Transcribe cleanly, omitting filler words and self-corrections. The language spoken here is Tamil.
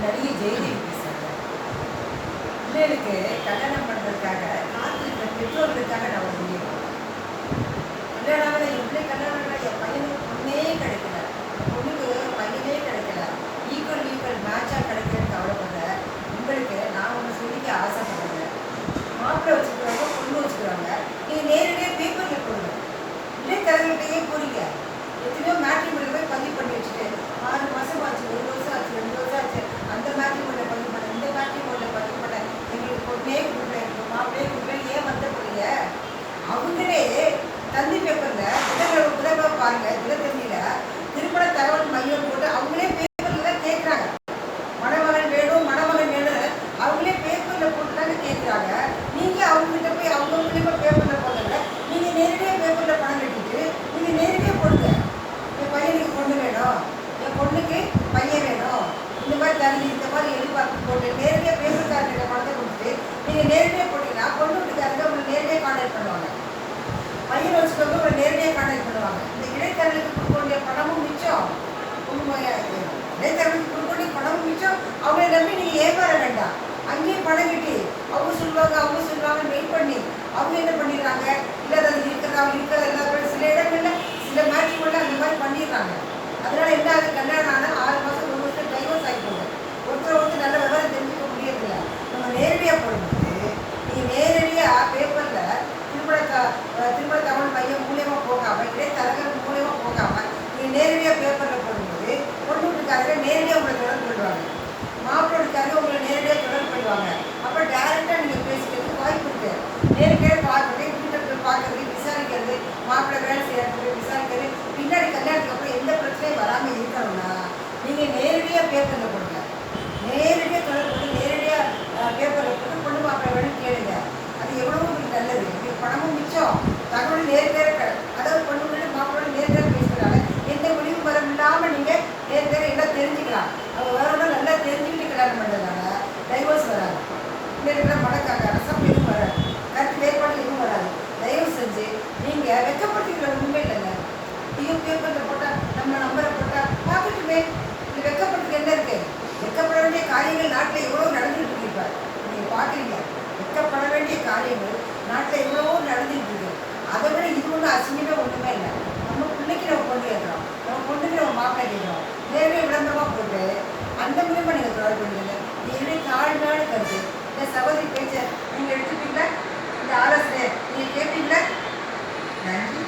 நடிகை ஜெயதேவி பேசுகிறாங்க. பிள்ளைகளுக்கு கல்யாணம் பண்ணுறதுக்காக காத்திருக்கிற பெற்றோர்களுக்காக நான் ஒரு வீடியோ கல்யாணம் என் பிள்ளை கல்யாணம் என் பையனுக்கு பொண்ணே கிடைக்கல, பொண்ணுக்கு பையனே கிடைக்கல, ஈக்குவல் மேட்சாக கிடைக்கிறதுக்கு கவலைப்படுற உங்களுக்கு நான் ஒன்று சொல்லிக்க ஆசைப்படுறேன். மாப்பிள்ளை வச்சுக்கிறாங்க, பொண்ணு வச்சுக்கிறாங்க, நீங்கள் நேரடியாக பேப்பரில் போடுங்க. இடைத்தரகர்கிட்டயே போறீங்க. எத்தனையோ மேட்ரிமோனியில் போய் பதிவு பண்ணி வச்சுட்டு 6 மாதம் ஆச்சு, 1 வருஷம் ஆச்சு, 2 வருஷம் ஆச்சு, அந்த மேட்ரிமோனியில் பதிவு பண்ண, இந்த மேட்ரிமோனியில் பதிவு பண்ண, எங்களுக்கு பொண்ணே கொடுக்கல, எங்களுக்கு மாப்பிள்ளையே கொடுக்கல, ஏன் வந்த போறீங்க? அவங்களே தந்தி பேப்பரில் புதன்கிழமை பாருங்க, தினத்தந்தியில் திருமண தகவல் மையம் போட்டு அவங்களே பேப்பரில் தான் கேட்குறாங்க. மணமகன் வேணும், மணமகன் வேணும், அவங்களே பேப்பரில் போட்டு தாங்க கேட்குறாங்க. நீங்கள் அவங்ககிட்ட போய் அவங்க மூலியமா பேப்பரில் போடுங்க. நீங்கள் நேரடியாக பேப்பரில் பணம் கட்டிட்டு நீங்கள் நேரடியாக போடுங்க. என் பையனுக்கு பொண்ணு வேணும், என் பொண்ணுக்கு பையன் வேணும், இந்த மாதிரி தண்ணி இந்த மாதிரி எதிர்பார்ப்பு போட்டு நேரடியாக பேப்பர்காரர்கிட்ட பணத்தை கொடுத்துட்டு நீங்கள் நேரடியாக போட்டீங்கன்னா பொண்ணு வீட்டுக்காரங்க உங்களை நேரடியாக கான்டாக்ட் பண்ணுவாங்க. பையன் வச்சுக்கோங்க, உங்களை நேரடியாக கான்டாக்ட் பண்ணுவாங்க. இந்த இடைத்தரலுக்கு கொடுக்க வேண்டிய பணமும் மிச்சம், இடைத்தரலுக்கு கொடுக்க வேண்டிய பணமும் மிச்சம். அவங்கள நம்பி நீங்கள் ஏமாற வேண்டாம். அங்கேயும் பணம் கட்டி அவங்க சொல்லுவாங்க வெயிட் பண்ணி அவங்க என்ன பண்ணிடுறாங்க, இல்லை அது இருக்கிறதா எல்லாரும் சில இடங்களில் சில மேட்ரிமோனியில் அந்த மாதிரி பண்ணிடுறாங்க. அதனால என்ன ஆகுது, கல்யாணம் ஆனால் 6 மாதம் 1 வருஷம் டைவர்ஸ் ஆகிப்போங்க. ஒருத்தர் நல்ல விவரம் தெரிஞ்சுக்க முடியறதில்ல. நம்ம நேரடியாக போடும்போது நீங்கள் நேரடியாக பேப்பரில் திருமண தகவல் மையம் மூலியமாக போகாமல், இடைத்தரகர் மூலியமாக போகாமல் நீங்கள் நேரடியாக பேப்பரில் போடும்போது பொண்ணு வீட்டுக்காரங்க நேரடியாக உங்களை தொடர்பு கொள்வாங்க, மாப்பிள்ளை வீட்டுக்காரங்க உங்களை நேரடியாக தொடர்பு கொள்வாங்க. அப்போ டேரெக்டாக நீங்கள் பேசிக்கிறதுக்கு வாய்ப்பு இருக்குது. நேரடியாக பார்க்குறது, வீட்டை போய் பார்க்கறது, விசாரிக்கிறது, மாப்பிள்ளை வேலை செய்யறது விசாரிக்கிறது, பின்னாடி கல்யாணத்துக்கு அப்புறம் எந்த பிரச்சனையும் வராமல் இருக்கணும்னா நீங்கள் நேரடியாக பேப்பரில் போடுங்க. நேரடியாக தொடர்பு கொண்டு நேரடியாக பேப்பரில் போட்டு பொண்ணு மாப்பிள்ளை வேணும்னு கேளுங்க. அது எவ்வளவோ நல்லது. உங்களுக்கு பணமும் மிச்சம், தகவல் நேரடியாக, அதாவது பொண்ணு மாப்பிள்ளை நேரடியாக பேசுகிறாங்க. எந்த முடிவு மரம் இல்லாமல் நீங்கள் நேரடியாக எல்லாம் தெரிஞ்சுக்கலாம். அவங்க வேறோட நல்லா தெரிஞ்சுக்கிட்டு கல்யாணம் பண்ணுறதுனால டைவர்ஸ் வராது. இந்த இருக்கிற மடக்காக அரசம் எதுவும் வராது, கருத்து வேறுபாடு எதுவும் வராது. தயவு செஞ்சு நீங்கள் வெக்கப்பட்டுக்கிற உண்மை இல்லைங்க. ஐயோ பேப்பரில் போட்டால் நம்ம நம்பரை போட்டால் பார்க்கட்டுமே, இது வெக்கப்பட்டுக்கு என்ன இருக்குது? வெக்கப்பட வேண்டிய காரியங்கள் நாட்டில் எவ்வளோ நடந்துகிட்டு இருக்கு. இப்போ நீங்கள் பார்க்குறீங்க, வெக்கப்பட வேண்டிய காரியங்கள் நாட்டில் எவ்வளவோ நடந்துகிட்டு இருக்கு. அதை விட இது ஒன்றும் அசிங்கமே ஒன்றுமே இல்லை. நம்ம பிள்ளைக்கு நம்ம பொண்ணு கேட்குறோம், நம்ம பொண்ணுக்கு நம்ம மாப்பிள்ளை கேட்குறோம். நேரடியாக விளம்பரமாக போட்டு அந்த மூலியமாக நீங்கள் தொடர்பு பண்ணுங்க. என்னுடைய தாழ்மையான கருத்து, இந்த சகோதரி பேச்சை நீங்கள் எடுத்துப்பீங்களா? இந்த ஆலோசனை நீங்கள் கேட்பீங்களா? நன்றி.